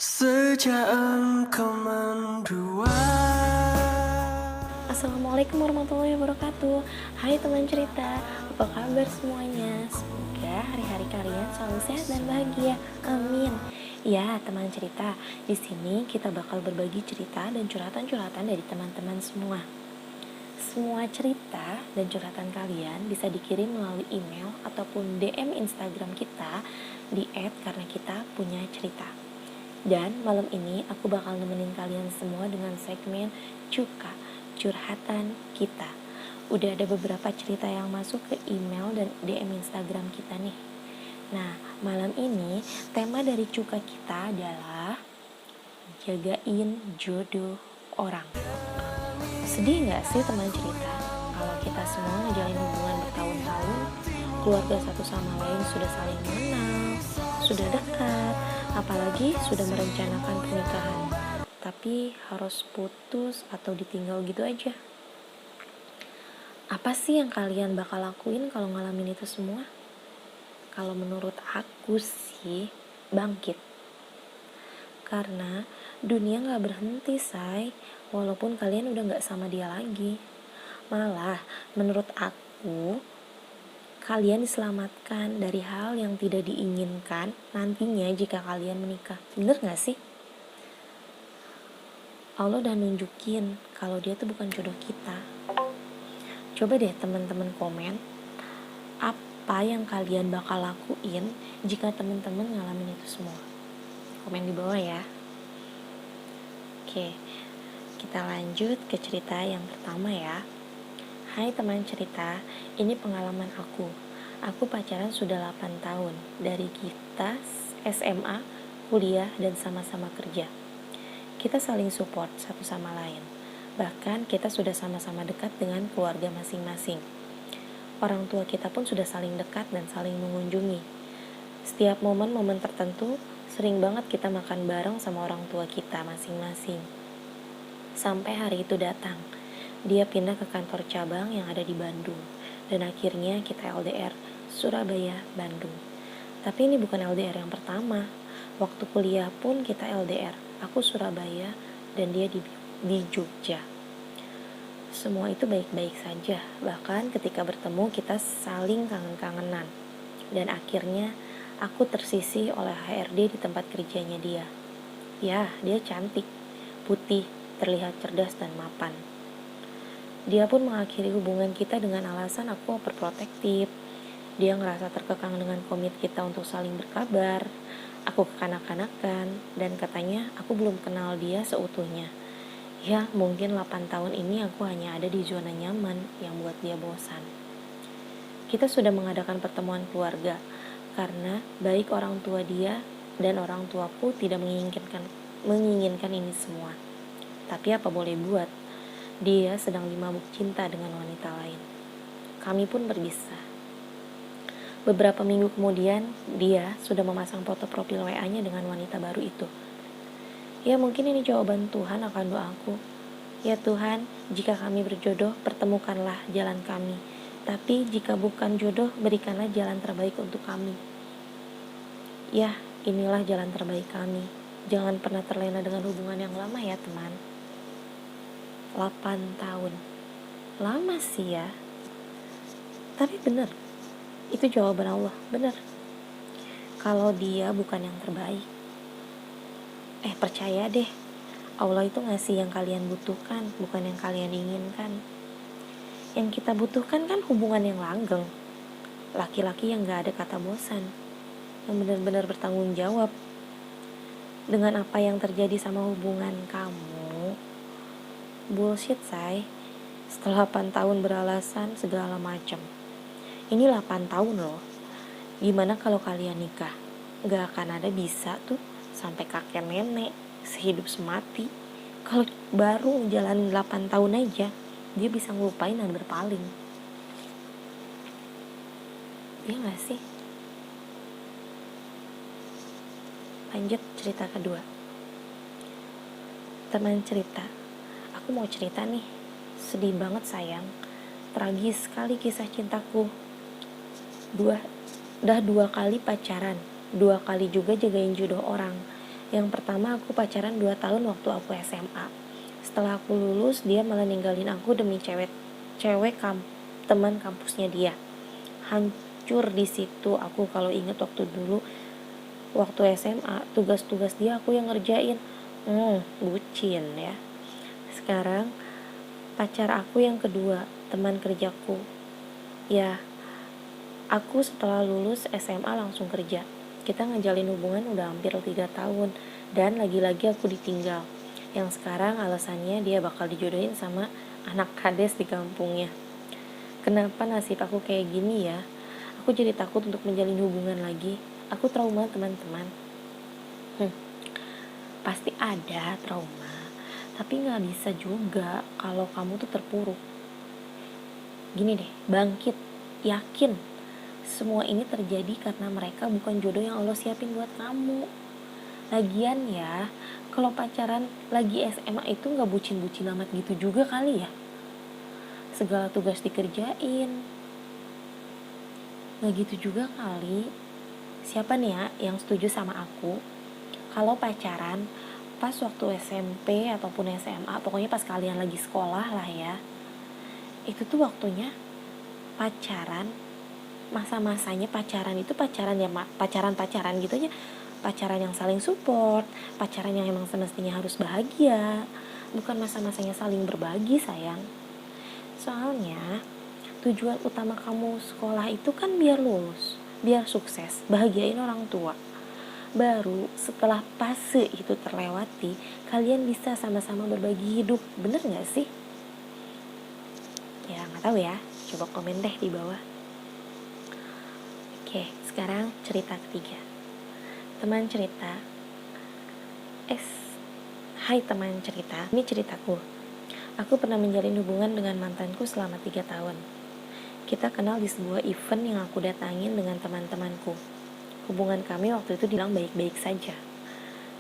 Sejak engkau mendua. Assalamualaikum warahmatullahi wabarakatuh. Hai teman cerita, apa kabar semuanya? Semoga hari-hari kalian selalu sehat dan bahagia. Amin. Ya, teman cerita, di sini kita bakal berbagi cerita dan curhatan-curhatan dari teman-teman semua. Semua cerita dan curhatan kalian bisa dikirim melalui email ataupun DM Instagram kita di @karena-kita-punya-cerita. Dan malam ini aku bakal nemenin kalian semua dengan segmen Cuka, curhatan kita. Udah ada beberapa cerita yang masuk ke email dan DM Instagram kita nih. Nah, malam ini tema dari Cuka kita adalah jagain jodoh orang. Sedih gak sih teman cerita kalau kita semua ngejalin hubungan bertahun-tahun, keluarga satu sama lain sudah saling mengenal, sudah dekat, apalagi sudah merencanakan pernikahan, tapi harus putus atau ditinggal gitu aja. Apa sih yang kalian bakal lakuin kalau ngalamin itu semua? Kalau menurut aku sih, bangkit. Karena dunia gak berhenti, say, walaupun kalian udah gak sama dia lagi. Malah, menurut aku, kalian diselamatkan dari hal yang tidak diinginkan nantinya jika kalian menikah. Bener gak sih? Allah udah nunjukin kalau dia tuh bukan jodoh kita. Coba deh teman-teman komen apa yang kalian bakal lakuin jika teman-teman ngalamin itu semua. Komen di bawah ya. Oke, kita lanjut ke cerita yang pertama ya. Hai teman cerita, ini pengalaman aku. Aku pacaran sudah 8 tahun. Dari kita SMA, kuliah, dan sama-sama kerja. Kita saling support satu sama lain. Bahkan kita sudah sama-sama dekat dengan keluarga masing-masing. Orang tua kita pun sudah saling dekat dan saling mengunjungi. Setiap momen-momen tertentu, sering banget kita makan bareng sama orang tua kita masing-masing. Sampai hari itu datang. Dia pindah ke kantor cabang yang ada di Bandung. Dan akhirnya kita LDR, Surabaya, Bandung. Tapi ini bukan LDR yang pertama. Waktu kuliah pun kita LDR. Aku Surabaya dan dia di Jogja. Semua itu baik-baik saja. Bahkan ketika bertemu kita saling kangen-kangenan. Dan akhirnya aku tersisih oleh HRD di tempat kerjanya dia. Ya, dia cantik, putih, terlihat cerdas dan mapan. Dia pun mengakhiri hubungan kita dengan alasan aku overprotective. Dia ngerasa terkekang dengan komit kita untuk saling berkabar. Aku kekanak-kanakan dan katanya aku belum kenal dia seutuhnya. Ya, mungkin 8 tahun ini aku hanya ada di zona nyaman yang buat dia bosan. Kita sudah mengadakan pertemuan keluarga karena baik orang tua dia dan orang tuaku tidak menginginkan ini semua. Tapi apa boleh buat? Dia sedang dimabuk cinta dengan wanita lain. Kami pun berpisah. Beberapa minggu kemudian, dia sudah memasang foto profil WA-nya dengan wanita baru itu. Ya, mungkin ini jawaban Tuhan akan doaku. Ya Tuhan, jika kami berjodoh, pertemukanlah jalan kami. Tapi jika bukan jodoh, berikanlah jalan terbaik untuk kami. Ya, inilah jalan terbaik kami. Jangan pernah terlena dengan hubungan yang lama ya teman. 8 tahun. Lama sih ya. Tapi benar. Itu jawaban Allah, benar. Kalau dia bukan yang terbaik. Percaya deh. Allah itu ngasih yang kalian butuhkan, bukan yang kalian inginkan. Yang kita butuhkan kan hubungan yang langgeng. Laki-laki yang gak ada kata bosan. Yang benar-benar bertanggung jawab. Dengan apa yang terjadi sama hubungan kamu, bullshit, say. Setelah 8 tahun beralasan segala macam. Ini 8 tahun loh. Gimana kalau kalian nikah? Gak akan ada bisa tuh sampai kakek nenek sehidup semati. Kalau baru jalan 8 tahun aja, dia bisa ngelupain dan berpaling. Iya gak sih? Lanjut cerita kedua. Teman cerita, aku mau cerita nih. Sedih banget sayang. Tragis sekali kisah cintaku. Udah 2 kali pacaran, 2 kali juga jagain jodoh orang. Yang pertama aku pacaran 2 tahun waktu aku SMA. Setelah aku lulus, dia malah ninggalin aku demi teman kampusnya dia. Hancur di situ aku kalau inget waktu dulu, waktu SMA, tugas-tugas dia aku yang ngerjain. Bucin ya. Sekarang pacar aku yang kedua, teman kerjaku. Ya, aku setelah lulus SMA langsung kerja. Kita ngejalin hubungan udah hampir 3 tahun. Dan lagi-lagi aku ditinggal. Yang sekarang alasannya dia bakal dijodohin sama anak kades di kampungnya. Kenapa nasib aku kayak gini ya? Aku jadi takut untuk menjalin hubungan lagi. Aku trauma, teman-teman. Pasti ada trauma. Tapi gak bisa juga kalau kamu tuh terpuruk. Gini deh, bangkit. Yakin. Semua ini terjadi karena mereka bukan jodoh yang Allah siapin buat kamu. Lagian ya, kalau pacaran lagi SMA itu gak bucin-bucin amat gitu juga kali ya. Segala tugas dikerjain. Gak gitu juga kali. Siapa nih ya yang setuju sama aku kalau pacaran pas waktu SMP ataupun SMA, pokoknya pas kalian lagi sekolah lah ya, itu tuh waktunya pacaran, masa-masanya pacaran itu pacaran ya, pacaran gitu aja, pacaran yang saling support, pacaran yang emang semestinya harus bahagia, bukan masa-masanya saling berbagi sayang. Soalnya tujuan utama kamu sekolah itu kan biar lulus, biar sukses, bahagiain orang tua. Baru setelah fase itu terlewati, kalian bisa sama-sama berbagi hidup. Bener gak sih? Ya gak tahu ya, coba komen deh di bawah. Oke, sekarang cerita ketiga. Teman cerita. Hai teman cerita, ini ceritaku. Aku pernah menjalin hubungan dengan mantanku selama 3 tahun. Kita kenal di sebuah event yang aku datangin dengan teman-temanku. Hubungan kami waktu itu dibilang baik-baik saja.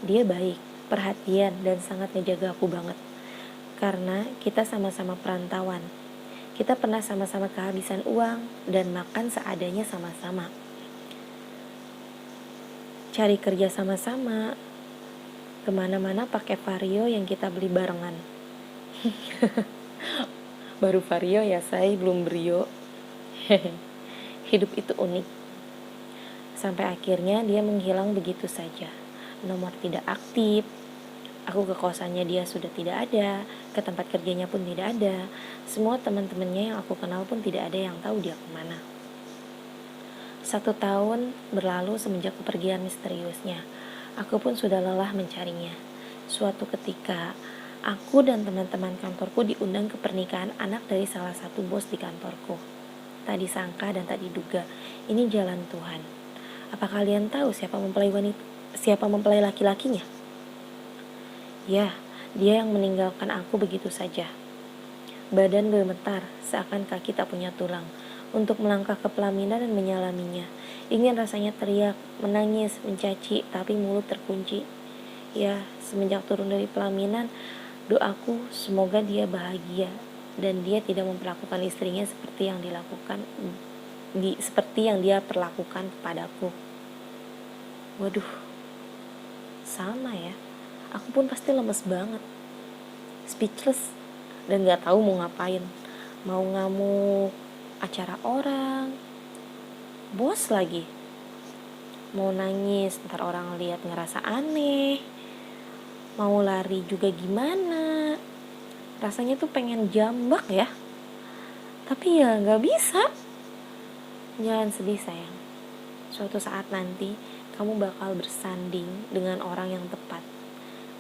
Dia baik, perhatian, dan sangat ngejaga aku banget. Karena kita sama-sama perantauan. Kita pernah sama-sama kehabisan uang dan makan seadanya sama-sama. Cari kerja sama-sama. Kemana-mana pakai Vario yang kita beli barengan. Baru Vario ya say, belum Brio. Hidup itu unik. Sampai akhirnya dia menghilang begitu saja. Nomor tidak aktif. Aku ke kosannya dia sudah tidak ada. Ke tempat kerjanya pun tidak ada. Semua teman-temannya yang aku kenal pun tidak ada yang tahu dia kemana. 1 tahun berlalu semenjak kepergian misteriusnya. Aku pun sudah lelah mencarinya. Suatu ketika, aku dan teman-teman kantorku diundang ke pernikahan anak dari salah satu bos di kantorku. Tak disangka dan tak diduga, ini jalan Tuhan. Apa kalian tahu siapa mempelai laki-lakinya? Ya, dia yang meninggalkan aku begitu saja. Badan gemetar, seakan kaki tak punya tulang, untuk melangkah ke pelaminan dan menyalaminya. Ingin rasanya teriak, menangis, mencaci, tapi mulut terkunci. Ya, semenjak turun dari pelaminan, doaku semoga dia bahagia dan dia tidak memperlakukan istrinya seperti yang dia perlakukan kepadaku. Waduh, sama ya. Aku pun pasti lemes banget, speechless, dan gak tahu mau ngapain. Mau ngamuk acara orang, bos lagi. Mau nangis, ntar orang lihat ngerasa aneh. Mau lari juga gimana. Rasanya tuh pengen jambak ya. Tapi ya gak bisa. Jangan sedih sayang. Suatu saat nanti kamu bakal bersanding dengan orang yang tepat.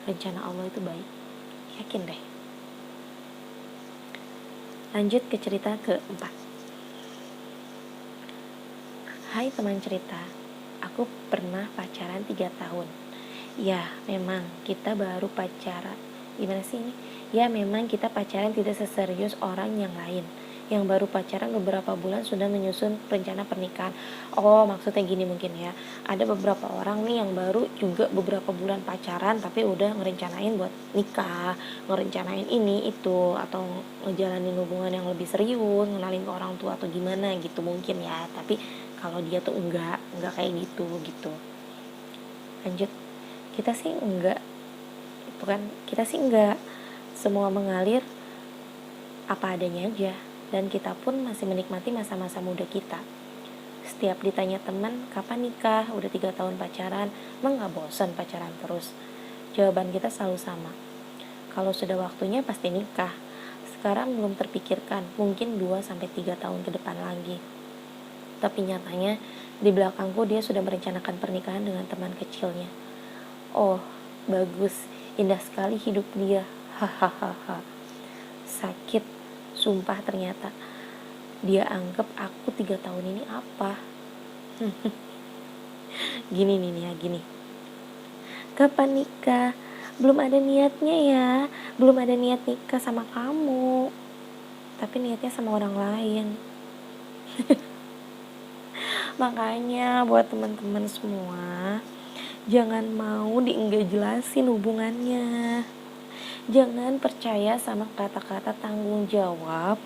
Rencana Allah itu baik. Yakin deh. Lanjut ke cerita keempat. Hai teman cerita, aku pernah pacaran 3 tahun. Ya, memang kita baru pacaran. Gimana sih ini? Ya, memang kita pacaran tidak seserius orang yang lain. Yang baru pacaran beberapa bulan sudah menyusun rencana pernikahan. Oh, maksudnya gini mungkin ya. Ada beberapa orang nih yang baru juga beberapa bulan pacaran tapi udah ngerencanain buat nikah, ngerencanain ini itu, atau ngejalanin hubungan yang lebih serius, ngenalin ke orang tua atau gimana gitu mungkin ya. Tapi kalau dia tuh enggak kayak gitu. Lanjut. Kita sih enggak, kita sih enggak, semua mengalir apa adanya aja, dan kita pun masih menikmati masa-masa muda kita. Setiap ditanya teman, kapan nikah? Udah 3 tahun pacaran, emang gak bosan pacaran terus? Jawaban kita selalu sama, kalau sudah waktunya pasti nikah. Sekarang belum terpikirkan, mungkin 2-3 tahun ke depan lagi. Tapi nyatanya, di belakangku dia sudah merencanakan pernikahan dengan teman kecilnya. Oh, bagus, indah sekali hidup dia. Hahaha. Sakit, sumpah ternyata. Dia anggap aku 3 tahun ini apa? Gini nih ya, gini. Kapan nikah? Belum ada niatnya ya. Belum ada niat nikah sama kamu. Tapi niatnya sama orang lain. Makanya buat teman-teman semua, jangan mau enggak jelasin hubungannya. Jangan percaya sama kata-kata tanggung jawab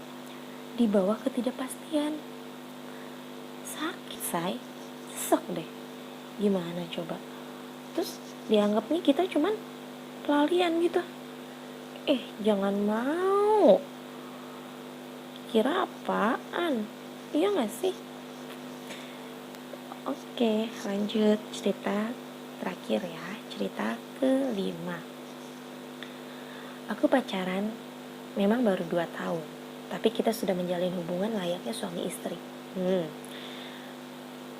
di bawah ketidakpastian. Sakit, say. Sesek deh. Gimana coba? Terus dianggapnya kita cuman pelarian gitu. Jangan mau. Kira apaan? Iya gak sih? Oke, lanjut cerita terakhir ya. Cerita ke-5. Aku pacaran memang baru 2 tahun, tapi kita sudah menjalin hubungan layaknya suami istri.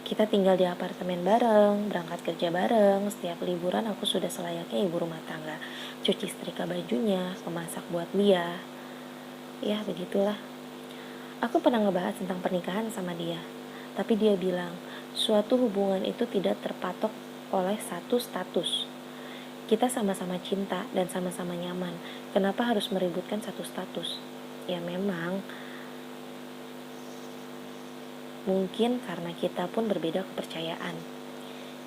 Kita tinggal di apartemen bareng, berangkat kerja bareng. Setiap liburan aku sudah selayaknya ibu rumah tangga. Cuci setrika bajunya, memasak buat dia. Ya, begitulah. Aku pernah ngebahas tentang pernikahan sama dia, tapi dia bilang, suatu hubungan itu tidak terpatok oleh satu status. Kita sama-sama cinta dan sama-sama nyaman. Kenapa harus meributkan satu status? Ya memang, mungkin karena kita pun berbeda kepercayaan.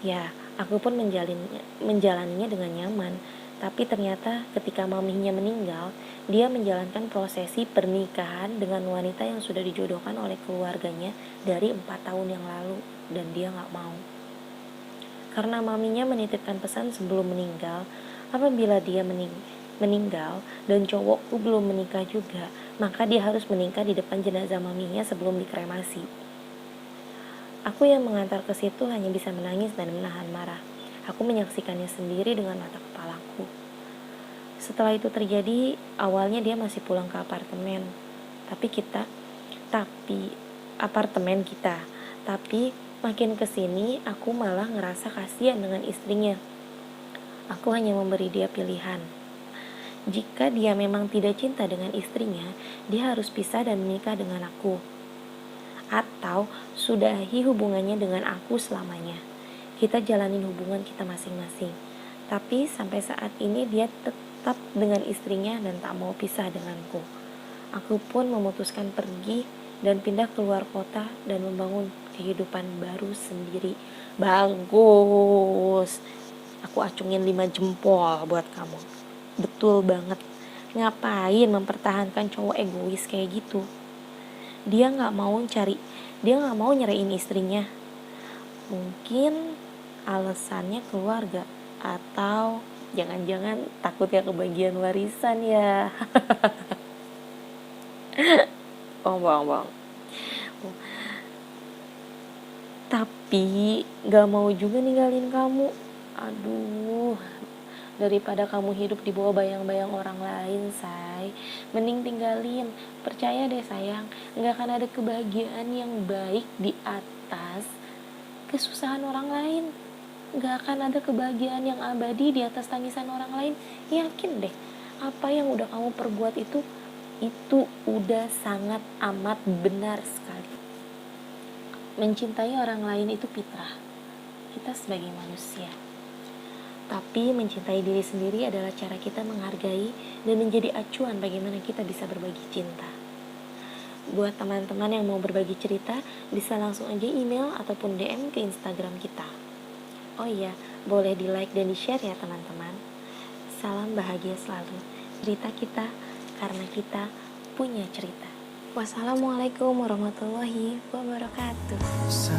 Ya, aku pun menjalaninya dengan nyaman. Tapi ternyata ketika maminya meninggal, dia menjalankan prosesi pernikahan dengan wanita yang sudah dijodohkan oleh keluarganya dari 4 tahun yang lalu. Dan dia gak mau. Karena maminya menitipkan pesan sebelum meninggal, apabila dia meninggal dan cowokku belum menikah juga, maka dia harus menikah di depan jenazah maminya sebelum dikremasi. Aku yang mengantar ke situ hanya bisa menangis dan menahan marah. Aku menyaksikannya sendiri dengan mata kepalaku. Setelah itu terjadi, awalnya dia masih pulang ke apartemen. Apartemen kita. Tapi makin kesini, aku malah ngerasa kasihan dengan istrinya. Aku hanya memberi dia pilihan. Jika dia memang tidak cinta dengan istrinya, dia harus pisah dan menikah dengan aku. Atau sudahi hubungannya dengan aku selamanya. Kita jalanin hubungan kita masing-masing. Tapi sampai saat ini dia tetap dengan istrinya dan tak mau pisah denganku. Aku pun memutuskan pergi dan pindah keluar kota dan membangun kehidupan baru sendiri. Bagus. Aku acungin 5 jempol buat kamu. Betul banget. Ngapain mempertahankan cowok egois kayak gitu? Dia gak mau nyerahin istrinya. Mungkin alasannya keluarga, atau jangan-jangan takutnya kebagian warisan ya. Bang. Tapi gak mau juga ninggalin kamu. Aduh, daripada kamu hidup di bawah bayang-bayang orang lain, say, mending tinggalin. Percaya deh sayang, gak akan ada kebahagiaan yang baik di atas kesusahan orang lain. Gak akan ada kebahagiaan yang abadi di atas tangisan orang lain. Yakin deh, apa yang udah kamu perbuat itu udah sangat amat benar sekali. Mencintai orang lain itu fitrah kita sebagai manusia. Tapi mencintai diri sendiri adalah cara kita menghargai dan menjadi acuan bagaimana kita bisa berbagi cinta. Buat teman-teman yang mau berbagi cerita, bisa langsung aja email ataupun DM ke Instagram kita. Oh iya, boleh di like dan di share ya teman-teman. Salam bahagia selalu. Cerita kita karena kita punya cerita. Wassalamualaikum warahmatullahi wabarakatuh.